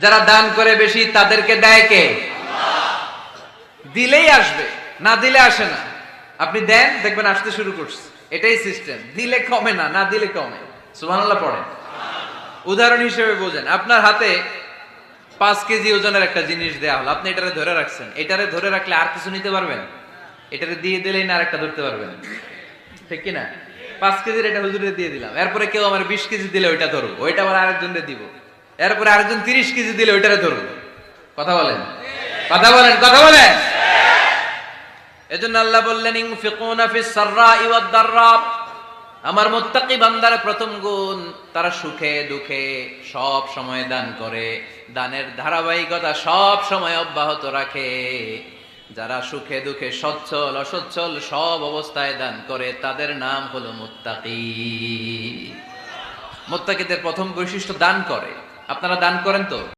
যারা দান করে বেশি তাদেরকে দেয় কে? দিলেই আসবে, না দিলে আসে না। আপনি দেন, দেখবেন আসতে শুরু করছে। এটাই সিস্টেম। দিলে কমে না, না দিলে কমে। সুবহানাল্লাহ পড়েন। উদাহরণ হিসেবে বোঝেন, আপনার হাতে 5 কেজি ওজনের একটা জিনিস দেয়া হলো, আপনি এটারে ধরে রাখছেন। এটারে ধরে রাখলে আর কিছু নিতে পারবেন? এটারে দিয়ে দিলেই না আরেকটা ধরতে পারবেন, ঠিক কি না? 5 কেজির এটা হুজুরে দিয়ে দিলাম, এরপরে কেউ আমার 20 কেজি দিলে ওইটা ধরবো, ওইটা আবার আরেকজনকে দিব, এরপরে আরেকজন 30 কেজি দিলে ওইটারে ধরবো। কথা বলেন, কথা বলেন, কথা বলেন। এজন্য আল্লাহ বললেন ইনফিকুনা ফিস সাররাই ওয়াদ দাররা। আমার মুত্তাকি বান্দার প্রথম গুণ, তারা সুখে দুঃখে সব সময় দান করে, দানের ধারাবাহিকতা সব সময় অব্যাহত রাখে। যারা সুখে দুঃখে সচ্ছল অসচ্ছল সব অবস্থায় দান করে, তাদের নাম হলো মুত্তাকি। মুত্তাকিদের প্রথম বৈশিষ্ট্য দান করে। আপনারা দান করেন তো?